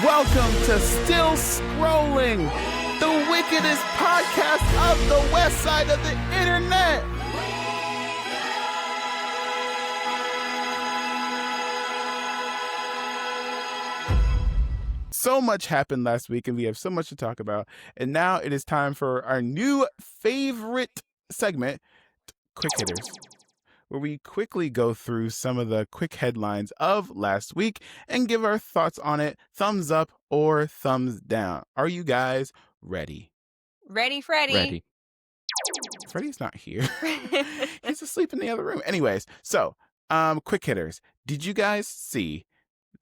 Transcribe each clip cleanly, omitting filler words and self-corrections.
Welcome to Still Scrolling, the wickedest podcast of the west side of the internet. So much happened last week, and we have so much to talk about. And now it is time for our new favorite segment, Quick Hitters, where we quickly go through some of the quick headlines of last week and give our thoughts on it, thumbs up or thumbs down. Are you guys ready? Ready, Freddy. Ready. Freddy's not here. He's asleep in the other room. Anyways, so, quick hitters. Did you guys see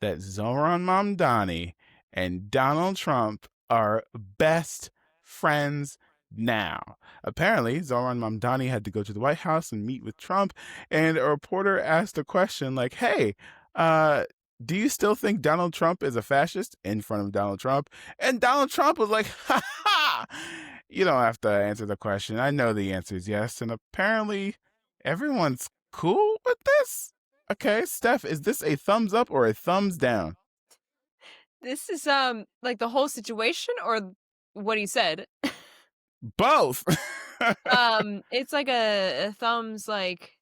that Zoran Mamdani and Donald Trump are best friends now? Apparently, Zoran Mamdani had to go to the White House and meet with Trump, and a reporter asked a question like, hey, do you still think Donald Trump is a fascist, in front of Donald Trump? And Donald Trump was like, ha ha, you don't have to answer the question. I know the answer is yes. And apparently everyone's cool with this. Okay, Steph, is this a thumbs up or a thumbs down? This is like the whole situation or what he said. Both. It's like a thumbs like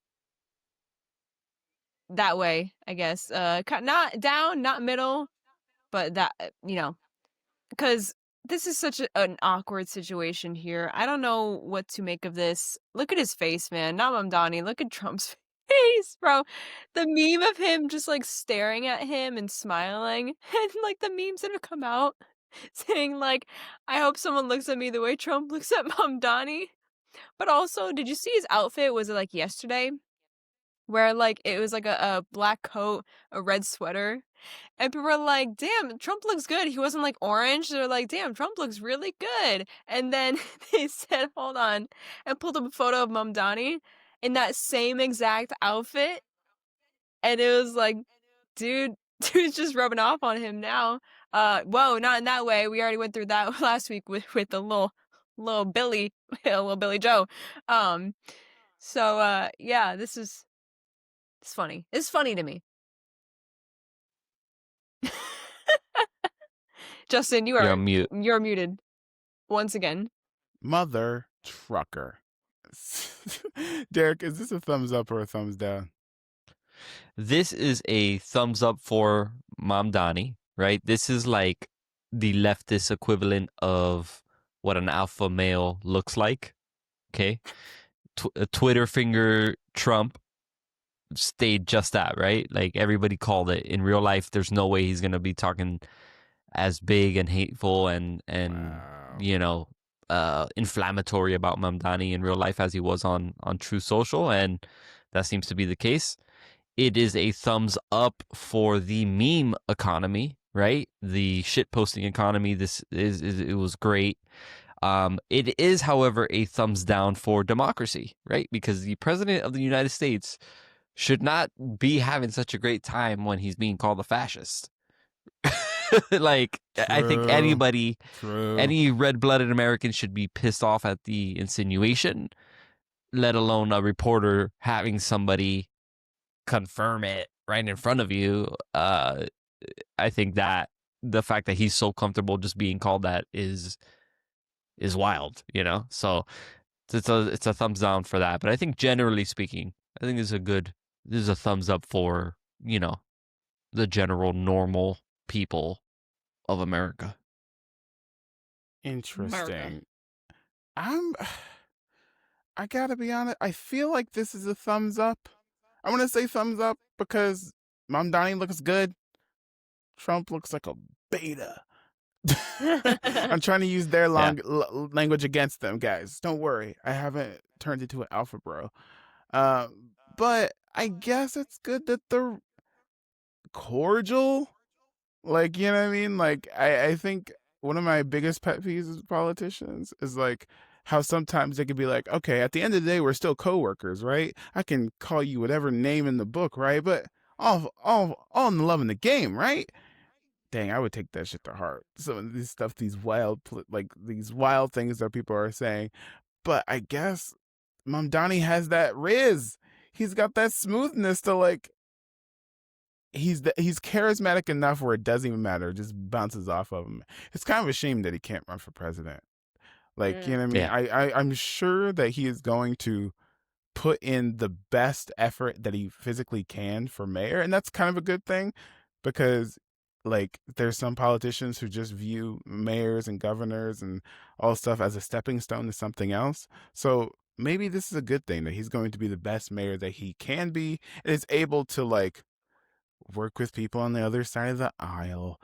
that way, I guess. Not down, not middle, but that, because this is such an awkward situation here. I don't know what to make of this. Look at his face, man. Not Mamdani. Look at Trump's face, bro. The meme of him just like staring at him and smiling, and like the memes that have come out saying like, I hope someone looks at me the way Trump looks at Mamdani. But also, did you see his outfit? Was it like yesterday? Where like it was like a black coat, a red sweater. And people were like, damn, Trump looks good. He wasn't like orange. They're like, damn, Trump looks really good. And then they said, hold on, and pulled up a photo of Mamdani in that same exact outfit. And it was like, dude's just rubbing off on him now. Whoa, not in that way. We already went through that last week with the little Billy, little Billy Joe. Yeah, it's funny. It's funny to me. Justin, you're muted once again. Mother trucker. Derek, is this a thumbs up or a thumbs down? This is a thumbs up for Mamdani, right? This is like the leftist equivalent of what an alpha male looks like. Okay. Twitter finger Trump stayed just that, right? Like everybody called it. In real life, there's no way he's going to be talking as big and hateful and Wow. Inflammatory about Mamdani in real life as he was on True Social, and that seems to be the case. It is a thumbs up for the meme economy, right? The shit posting economy. It was great. It is, however, a thumbs down for democracy, right? Because the president of the United States should not be having such a great time when he's being called a fascist. Like, True. I think anybody, True. any red-blooded American should be pissed off at the insinuation, let alone a reporter having somebody confirm it right in front of you. I think that the fact that he's so comfortable just being called that is wild, So it's a thumbs down for that. But I think generally speaking, I think this is a thumbs up for, the general normal people of America. Interesting. I gotta be honest, I feel like this is a thumbs up. I want to say thumbs up because Mamdani looks good. Trump looks like a beta. I'm trying to use their language against them, guys. Don't worry. I haven't turned into an alpha bro. But I guess it's good that they're cordial. Like, you know what I mean? Like, I think one of my biggest pet peeves with politicians is like how sometimes they could be like, okay, at the end of the day, we're still coworkers, right? I can call you whatever name in the book, right? But all in the love in the game, right? Dang, I would take that shit to heart. Some of this stuff, these wild things that people are saying. But I guess Mamdani has that riz. He's got that smoothness to like he's charismatic enough where it doesn't even matter. It just bounces off of him. It's kind of a shame that he can't run for president. Like, you know what I mean? Yeah. I'm sure that he is going to put in the best effort that he physically can for mayor. And that's kind of a good thing because, like, there's some politicians who just view mayors and governors and all stuff as a stepping stone to something else. So maybe this is a good thing that he's going to be the best mayor that he can be and is able to, like, work with people on the other side of the aisle,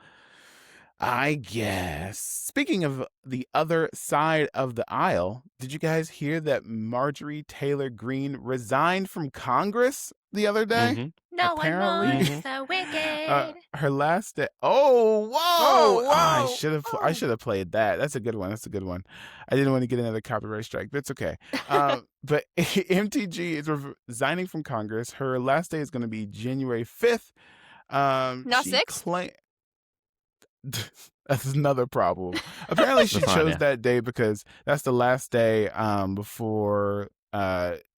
I guess. Speaking of the other side of the aisle, did you guys hear that Marjorie Taylor Greene resigned from Congress the other day? Mm-hmm. No Apparently, one Mhm. mourns the wicked. her last day. Oh, whoa! Whoa, Ah, whoa, I whoa. should have played that. That's a good one. That's a good one. I didn't want to get another copyright strike, but it's okay. But MTG is resigning from Congress. Her last day is going to be January 5th. Not She 6th? claimed. That's another problem. Apparently, she chose Stefania. that day because that's the last day before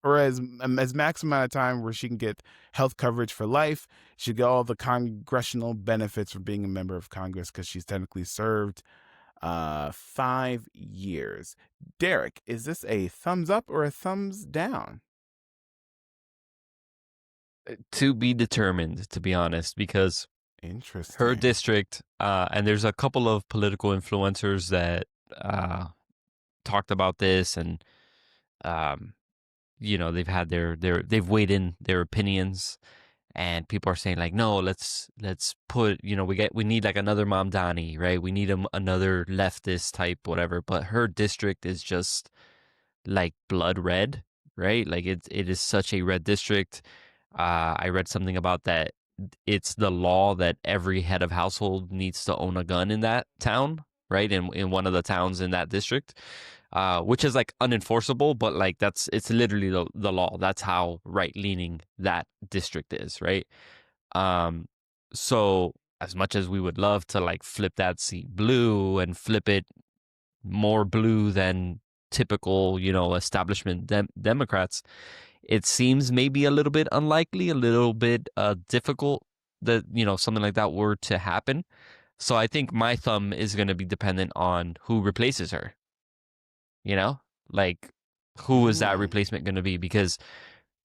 or as maximum amount of time where she can get health coverage for life. She get all the congressional benefits for being a member of Congress because she's technically served 5 years. Derek, is this a thumbs up or a thumbs down? To be determined, to be honest, because Interesting. her district, and there's a couple of political influencers that talked about this, and they've had they've weighed in their opinions, and people are saying like, no, let's put, we need like another Mamdani, right? We need another leftist type, whatever. But her district is just like blood red, right? Like it is such a red district. I read something about that. It's the law that every head of household needs to own a gun in that town, right? In one of the towns in that district, which is like unenforceable, but like it's literally the law. That's how right leaning that district is, right? Um, so as much as we would love to like flip that seat blue and flip it more blue than typical, establishment Democrats, it seems maybe a little bit unlikely, a little bit difficult that, something like that were to happen. So I think my thumb is going to be dependent on who replaces her, like who is that replacement going to be? Because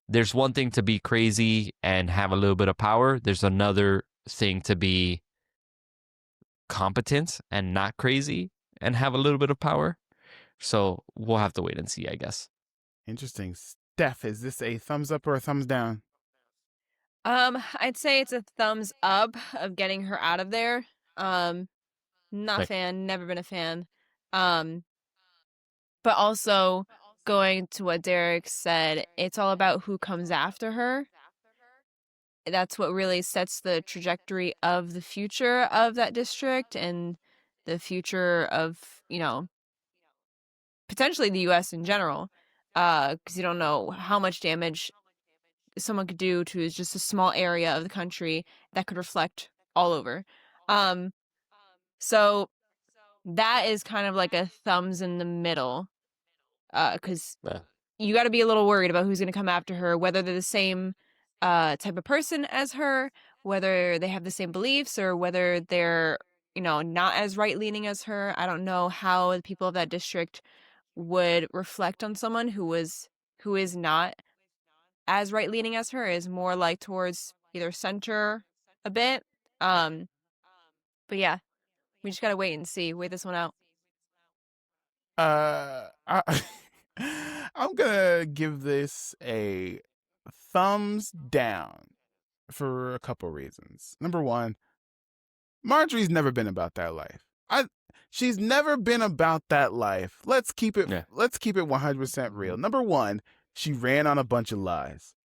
there's one thing to be crazy and have a little bit of power. There's another thing to be competent and not crazy and have a little bit of power. So we'll have to wait and see, I guess. Interesting. Steph, is this a thumbs up or a thumbs down? I'd say it's a thumbs up of getting her out of there. Not a fan, never been a fan. But also going to what Derek said, it's all about who comes after her. That's what really sets the trajectory of the future of that district and the future of, potentially the US in general. Because you don't know how much damage someone could do to just a small area of the country that could reflect all over. So that is kind of like a thumbs in the middle, because you got to be a little worried about who's going to come after her, whether they're the same type of person as her, whether they have the same beliefs, or whether they're, not as right-leaning as her. I don't know how the people of that district would reflect on someone who is not as right-leaning as her, is more like towards either center a bit. But yeah, we just gotta wait and see. Wait this one out. I'm gonna give this a thumbs down for a couple reasons. Number one, Marjorie's never been about that life. She's never been about that life. Let's keep it 100% real. Number one, she ran on a bunch of lies.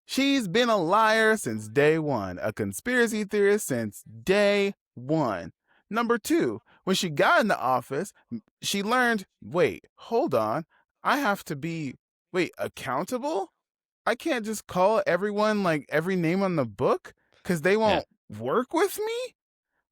She's been a liar since day one, a conspiracy theorist since day one. Number two, when she got in the office, she learned, wait, hold on, I have to be, accountable? I can't just call everyone like every name on the book because they won't work with me?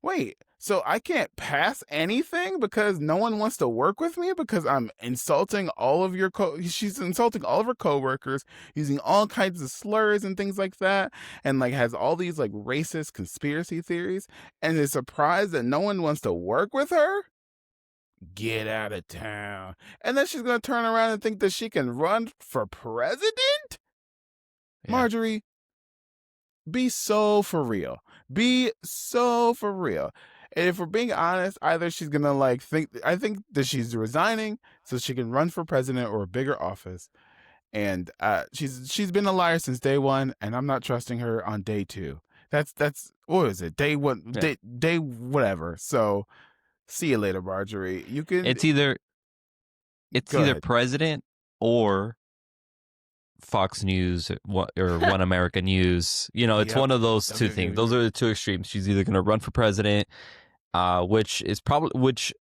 Wait, so I can't pass anything because no one wants to work with me because I'm insulting all of your she's insulting all of her coworkers, using all kinds of slurs and things like that, and like has all these like racist conspiracy theories, and is surprised that no one wants to work with her? Get out of town. And then she's going to turn around and think that she can run for president? Yeah. Marjorie, be so for real. Be so for real. And if we're being honest, either she's gonna like I think that she's resigning so she can run for president or a bigger office. And she's been a liar since day one, and I'm not trusting her on day two. That's what is it? Day one, Yeah. day whatever. So see you later, Marjorie. You can It's either go ahead. president or Fox News or One America News. You know, it's Yep. one of those two things. Those are the two extremes. She's either going to run for president, which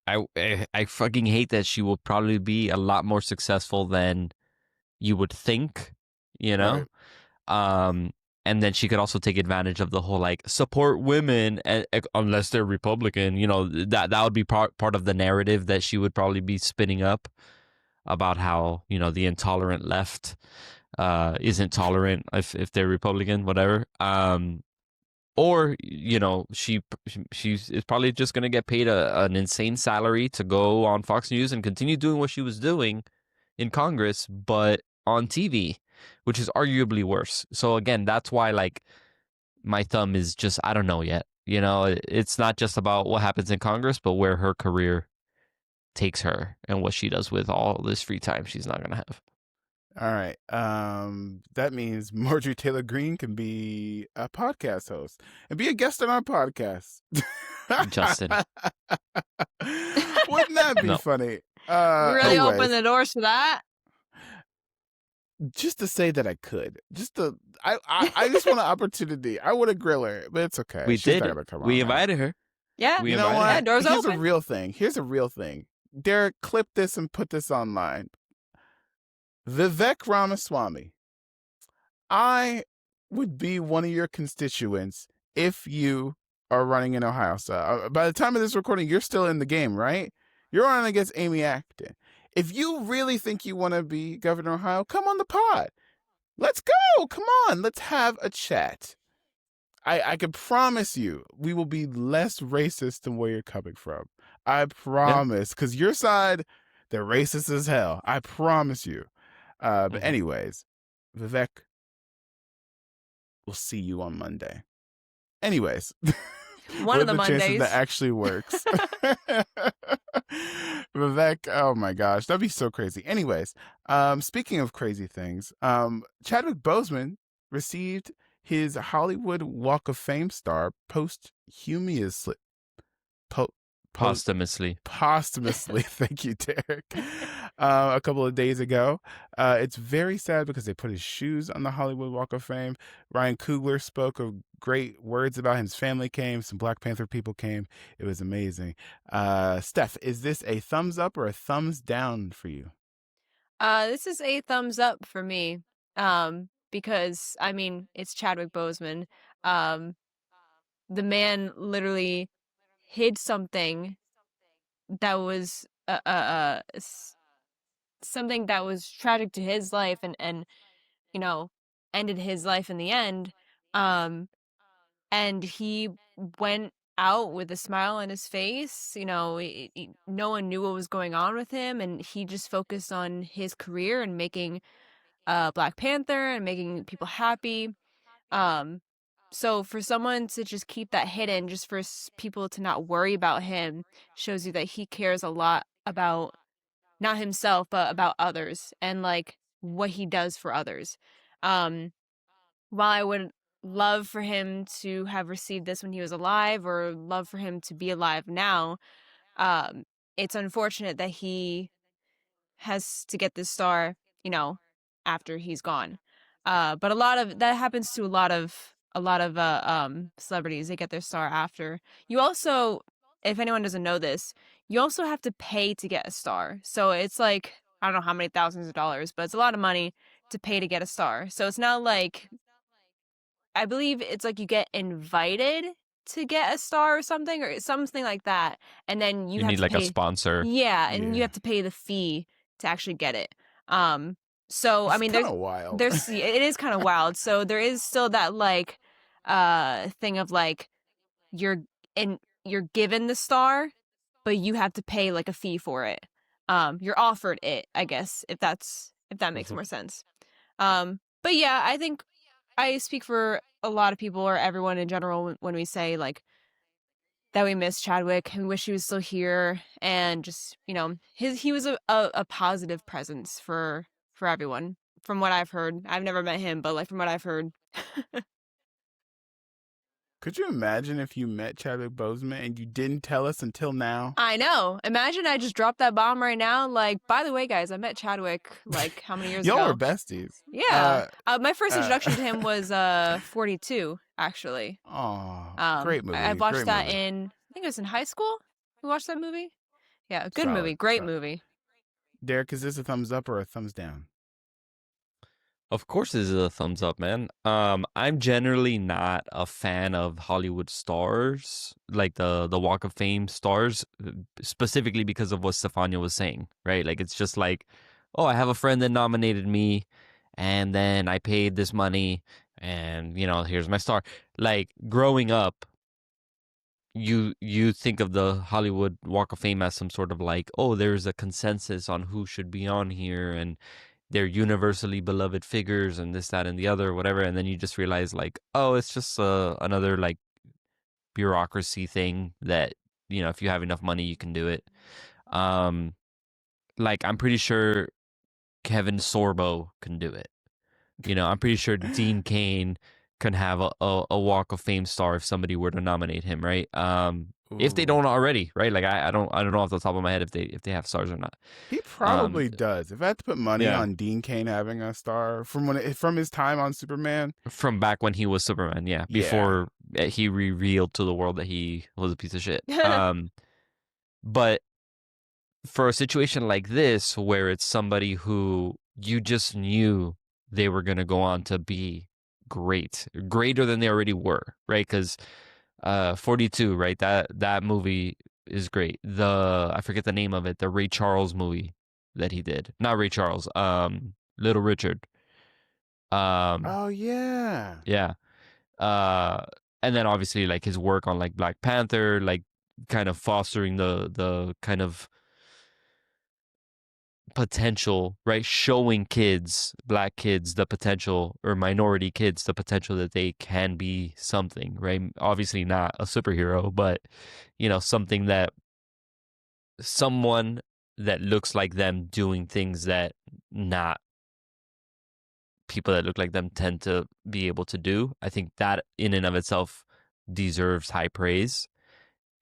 I fucking hate that she will probably be a lot more successful than you would think, you know? Right. And then she could also take advantage of the whole like support women unless they're Republican. You know, that would be part of the narrative that she would probably be spinning up about how, you know, the intolerant left isn't tolerant if they're Republican, whatever. Or, you know, she's probably just going to get paid an insane salary to go on Fox News and continue doing what she was doing in Congress, but on TV, which is arguably worse. So again, that's why like my thumb is just, I don't know yet. You know, it's not just about what happens in Congress, but where her career takes her and what she does with all this free time she's not going to have. All right. That means Marjorie Taylor Greene can be a podcast host and be a guest on our podcast. Justin. Wouldn't that be No. funny? Really anyways, open the doors for that. just to say that I could. I just want an opportunity. I would have grill her, but it's okay. We She's did not it. gonna come We on now. invited her. Yeah. We You know invited what? her. Yeah, doors Here's open. a real thing. Here's a real thing. Derek, clip this and put this online. Vivek Ramaswamy, I would be one of your constituents if you are running in Ohio. So by the time of this recording, you're still in the game, right? You're running against Amy Acton. If you really think you want to be governor of Ohio, come on the pod. Let's go. Come on. Let's have a chat. I can promise you we will be less racist than where you're coming from. I promise. Because your side, they're racist as hell. I promise you. But anyways, Vivek, we'll see you on Monday. Anyways, One of the chances Mondays. that actually works. Vivek, oh my gosh, that'd be so crazy. Anyways, speaking of crazy things, Chadwick Boseman received his Hollywood Walk of Fame star posthumously. Posthumously. Thank you, Derek. A couple of days ago. It's very sad because they put his shoes on the Hollywood Walk of Fame. Ryan Coogler spoke of great words about him. His family came. Some Black Panther people came. It was amazing. Steph, is this a thumbs up or a thumbs down for you? This is a thumbs up for me. Because I mean, it's Chadwick Boseman. The man literally hid something that was something that was tragic to his life and you know ended his life in the end. And he went out with a smile on his face. You know, no one knew what was going on with him, and he just focused on his career and making Black Panther and making people happy. So for someone to just keep that hidden, just for people to not worry about him, shows you that he cares a lot about not himself, but about others and like what he does for others. While I would love for him to have received this when he was alive, or love for him to be alive now, it's unfortunate that he has to get this star, you know, after he's gone. But a lot of that happens to a lot of celebrities. They get their star after. You also, if anyone doesn't know this, you also have to pay to get a star. So it's like, I don't know how many thousands of dollars, but it's a lot of money to pay to get a star. So it's not like, I believe it's like you get invited to get a star or something like that, and then you have need to like pay. a sponsor. Yeah, and you Yeah. have to pay the fee to actually get it. So I It's mean, kind of wild. it is kind of wild. So there is still that like thing of like you're given the star, but you have to pay like a fee for it. You're offered it, I guess, if that makes more sense. But yeah, I think I speak for a lot of people or everyone in general when we say like that we miss Chadwick and wish he was still here, and just he was a positive presence for everyone from what I've heard. I've never met him, but like from what I've heard. Could you imagine if you met Chadwick Boseman and you didn't tell us until now? I know. Imagine I just dropped that bomb right now. Like, by the way, guys, I met Chadwick like how many years Y'all ago? are besties. Yeah. My first introduction to him was 42, actually. Oh, great movie. I watched great that movie. I think it was in high school. We watched that movie. Yeah, good Solid, movie. Great solid. movie. Derek, is this a thumbs up or a thumbs down? Of course, this is a thumbs up, man. I'm generally not a fan of Hollywood stars, like the Walk of Fame stars, specifically because of what Stefania was saying, right? Like it's just like, oh, I have a friend that nominated me, and then I paid this money, and here's my star. Like growing up, you think of the Hollywood Walk of Fame as some sort of like, oh, there's a consensus on who should be on here, and they're universally beloved figures and this, that, and the other, whatever. And then you just realize like, oh, it's just another like bureaucracy thing that, if you have enough money, you can do it. Like I'm pretty sure Kevin Sorbo can do it. I'm pretty sure Dean Cain can have a Walk of Fame star if somebody were to nominate him, right? If they don't already, right? Like I don't know off the top of my head if they have stars or not. He probably does. If I had to put money yeah. on Dean Cain having a star from his time on Superman, from back when he was Superman, yeah, before he revealed to the world that he was a piece of shit. But for a situation like this, where it's somebody who you just knew they were going to go on to be greater than they already were, right? Because 42, right? That movie is great. I forget the name of it, the Ray Charles movie that he did. Not Ray Charles, Little Richard. oh yeah. Yeah. And then obviously like his work on like Black Panther, like kind of fostering the kind of potential, right? Showing kids, black kids, the potential, or minority kids, the potential that they can be something, right? Obviously not a superhero, but something that someone that looks like them doing things that not people that look like them tend to be able to do. I think that in and of itself deserves high praise.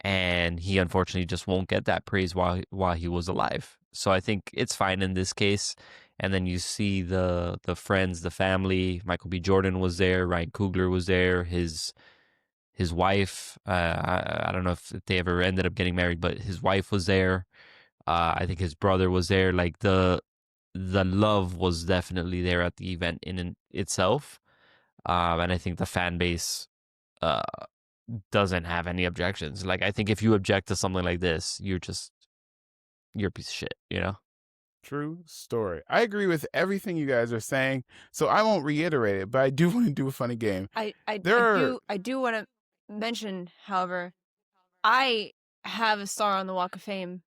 And he unfortunately just won't get that praise while he was alive. So I think it's fine in this case. And then you see the friends, the family. Michael B. Jordan was there. Ryan Coogler was there. His wife. I don't know if they ever ended up getting married, but his wife was there. I think his brother was there. Like the love was definitely there at the event in itself. And I think the fan base doesn't have any objections. Like I think if you object to something like this, you're a piece of shit, True story. I agree with everything you guys are saying, so I won't reiterate it, but I do want to do a funny game. I do want to mention, however, I have a star on the Walk of Fame.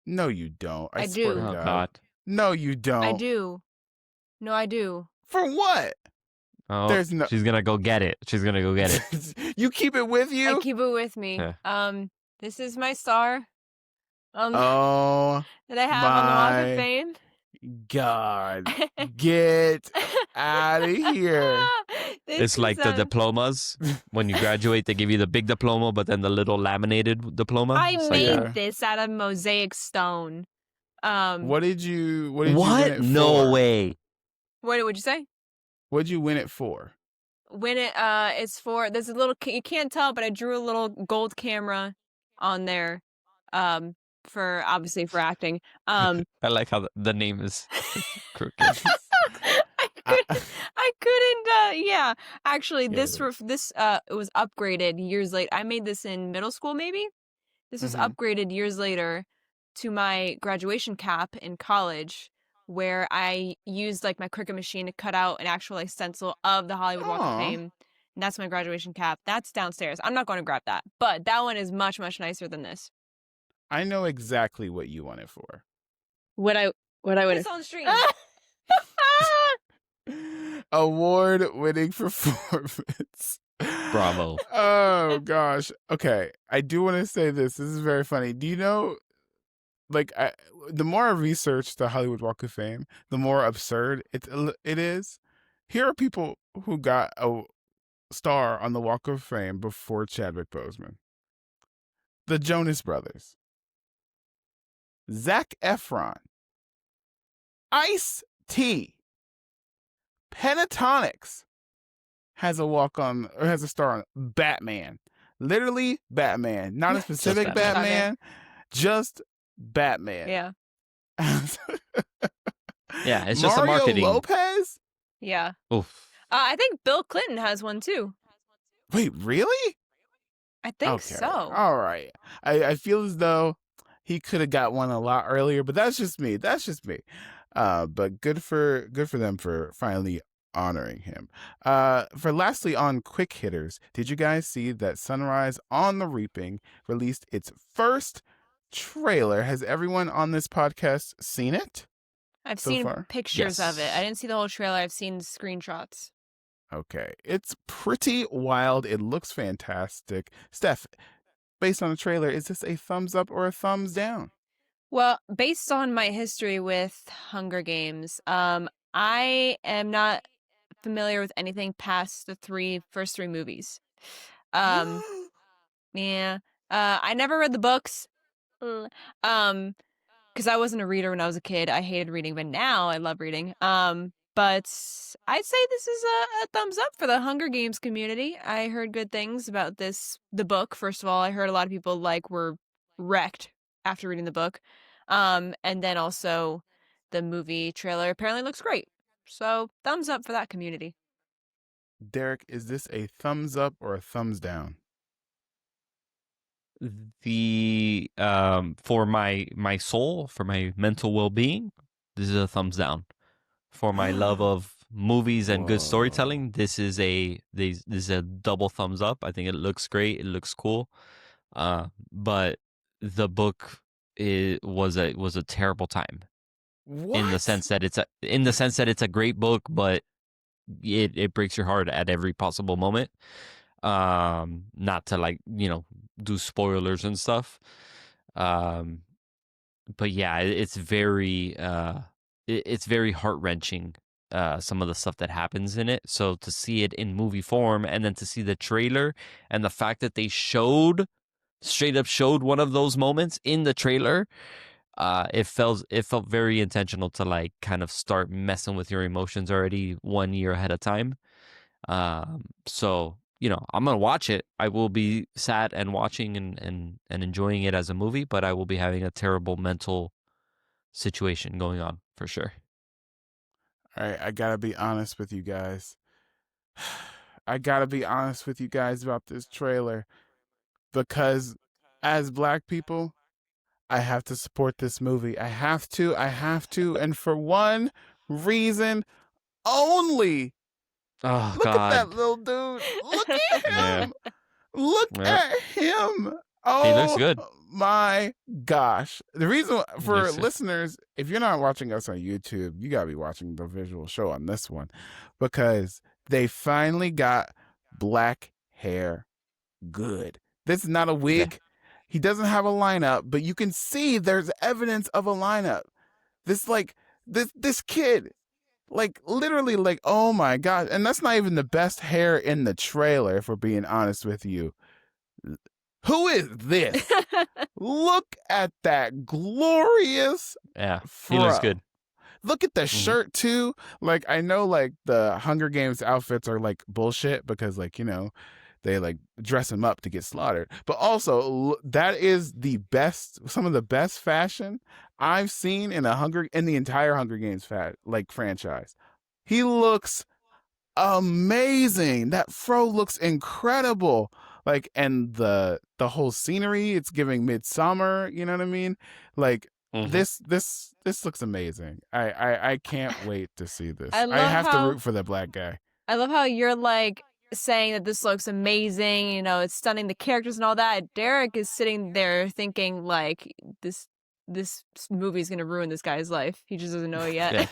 No, you don't. I do. swear to Oh, God. God. No, you don't. I do. No, I do. For what? Oh, There's no. she's gonna go get it. She's gonna go get it. You keep it with you? I keep it with me. Yeah. This is my star. Oh, that I have on the Walk of Fame. God, get out of here. It's like the diplomas. When you graduate, they give you the big diploma, but then the little laminated diploma. I It's made like, this out of mosaic stone. What did you win it for? No way. What would you say? What'd you win it for? Win it, it's for, there's a little, you can't tell, but I drew a little gold camera on there, obviously for acting. I like how the name is crooked. I couldn't. Yeah, actually, Yeah, this it was upgraded years later. I made this in middle school, maybe. This was Mhm. upgraded years later to my graduation cap in college, where I used like my Cricut machine to cut out an actual like stencil of the Hollywood Walk of Aw, Fame. And that's my graduation cap. That's downstairs. I'm not going to grab that, but that one is much, much nicer than this. I know exactly what you want it for. What I would Piss on stream. Award-winning performance. Bravo. Oh gosh. Okay, I do want to say this. This is very funny. Do you know, like, the more I research the Hollywood Walk of Fame, the more absurd it is. Here are people who got a star on the Walk of Fame before Chadwick Boseman: the Jonas Brothers, Zac Efron, Ice-T, Pentatonics has a star on Batman. Literally Batman. Not a specific Batman. Batman, just Batman. Yeah. Yeah, it's just a Mario marketing. Lopez? Yeah. Oof. I think Bill Clinton has one too. Wait, really? I think Okay. so. All right. I feel as though he could have got one a lot earlier, but that's just me. But good for them for finally honoring him. For lastly, on quick hitters, did you guys see that Sunrise on the Reaping released its first trailer? Has everyone on this podcast seen it? I've so seen far? pictures of it. Yes. I didn't see the whole trailer. I've seen screenshots. Okay. It's pretty wild. It looks fantastic. Steph, based on the trailer, is this a thumbs up or a thumbs down? Well, based on my history with Hunger Games, I am not familiar with anything past the first three movies. Yeah. I never read the books. Because I wasn't a reader when I was a kid. I hated reading, but now I love reading. But I'd say this is a thumbs up for the Hunger Games community. I heard good things about the book. First of all, I heard a lot of people were wrecked after reading the book. And then also the movie trailer apparently looks great. So thumbs up for that community. Derek, is this a thumbs up or a thumbs down? The for my soul, for my mental well-being, this is a thumbs down. For my love of movies and good storytelling, this is a double thumbs up. I think it looks great. It looks cool. But the book was a terrible time What? in the sense that it's a great book, but it breaks your heart at every possible moment. Not to do spoilers and stuff. But yeah, it's very heart-wrenching, some of the stuff that happens in it. So to see it in movie form and then to see the trailer and the fact that they straight up showed one of those moments in the trailer, it felt very intentional to kind of start messing with your emotions already 1 year ahead of time. So I'm gonna watch it. I will be sad and watching and enjoying it as a movie, but I will be having a terrible mental situation going on for sure. All right, I gotta be honest with you guys. I gotta be honest with you guys about this trailer, because as Black people, I have to support this movie. I have to, and for one reason only. Oh Look God, at that little dude. Look at Yeah. him. Look Yeah. at him. He looks Oh good. my gosh. The reason for Looks good. listeners, if you're not watching us on YouTube, you got to be watching the visual show on this one, because they finally got black hair good. This is not a wig. He doesn't have a lineup, but you can see there's evidence of a lineup. This kid, literally, oh my god. And that's not even the best hair in the trailer, if we're being honest with you. Who is this? Look at that glorious Yeah, fro. he looks good. Look at the shirt too. I know the Hunger Games outfits are bullshit, because they dress him up to get slaughtered. But also that is some of the best fashion I've seen in the entire Hunger Games franchise. He looks amazing. That fro looks incredible. Like, and the whole scenery, it's giving midsummer, you know what I mean? Like, Mhm. this looks amazing. I can't wait to see this. I I love have to how root for the black guy. I love how you're like saying that this looks amazing, you know, it's stunning, the characters and all that. Derek is sitting there thinking like this movie is gonna ruin this guy's life. He just doesn't know it Yeah. yet.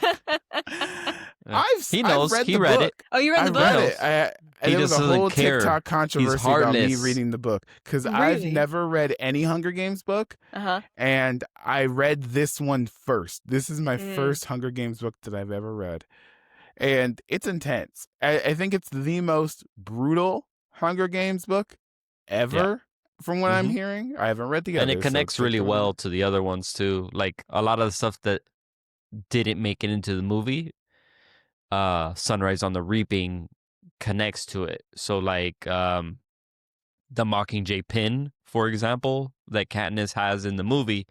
Yeah. He I've knows. read He the read book. it. Oh, you read I the read book? knows. it. He There was just a whole doesn't care. TikTok He's controversy about me heartless. reading the book because I've Really? never read any Hunger Games book, Uh-huh. and I read this one first. This is my Mm. first Hunger Games book that I've ever read, and it's intense. I think it's the most brutal Hunger Games book Yeah. ever, from what I'm Mhm. hearing. I haven't read the And others, it so connects take really it with a well grain. to the other ones too. Like a lot of the stuff that didn't make it into the movie, Sunrise on the Reaping connects to it. So like the Mockingjay pin, for example, that Katniss has in the movie,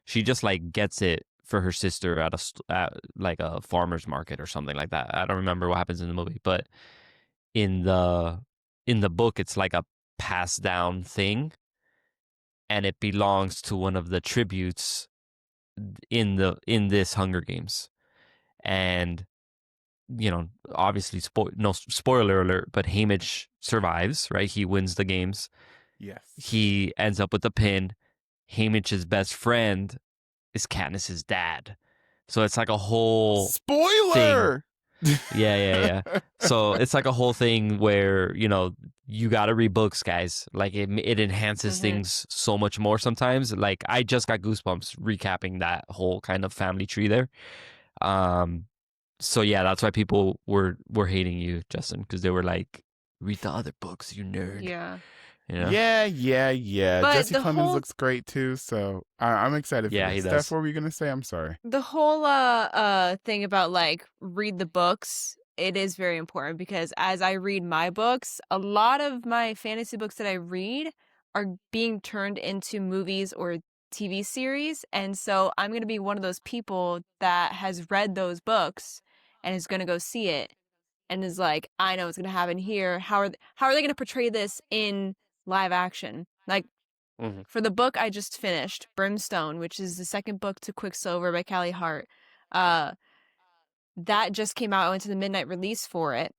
she just like gets it for her sister at like a farmer's market or something like that. I don't remember what happens in the movie, but in the book it's like a passed down thing, and it belongs to one of the tributes in this Hunger Games. And you know, obviously, no spoiler alert, but Haymitch survives, right? He wins the games. Yes. He ends up with the pin. Haymitch's best friend is Katniss's dad. So it's like a whole thing. Spoiler. Yeah. So it's like a whole thing where, you know, you got to read books, guys. Like it enhances things so much more sometimes. Like I just got goosebumps recapping that whole kind of family tree there. So yeah, that's why people were hating you, Justin, because they were like, read the other books, you nerd. Yeah. You know? Yeah. But Jesse the Plemons whole looks great too, so I'm excited for Yeah, this. he Steph, does. what were you gonna say? I'm sorry. the whole thing about like read the books, it is very important because as I read my books, a lot of my fantasy books that I read are being turned into movies or TV series, and so I'm going to be one of those people that has read those books and is going to go see it and is like, I know what's going to happen here. How are they going to portray this in live action? Like Mhm. for the book I just finished, Brimstone, which is the second book to Quicksilver by Callie Hart, that just came out. I went to the midnight release for it.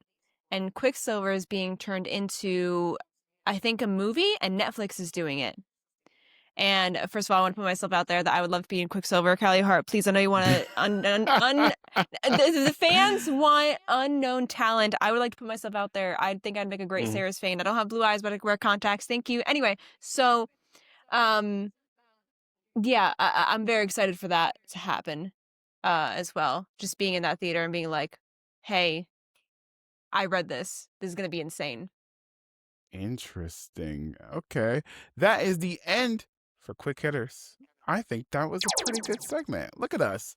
And Quicksilver is being turned into, I think, a movie, and Netflix is doing it. And first of all, I want to put myself out there that I would love to be in Quicksilver. Callie Hart, please, I know you want to... the fans want unknown talent. I would like to put myself out there. I think I'd make a great Sarah's Fane. I don't have blue eyes, but I can wear contacts. Thank you. Anyway, so... yeah, I'm very excited for that to happen as well. Just being in that theater and being like, hey, I read this. This is going to be insane. Interesting. Okay. That is the end for Quick Hitters. I think that was a pretty good segment. Look at us.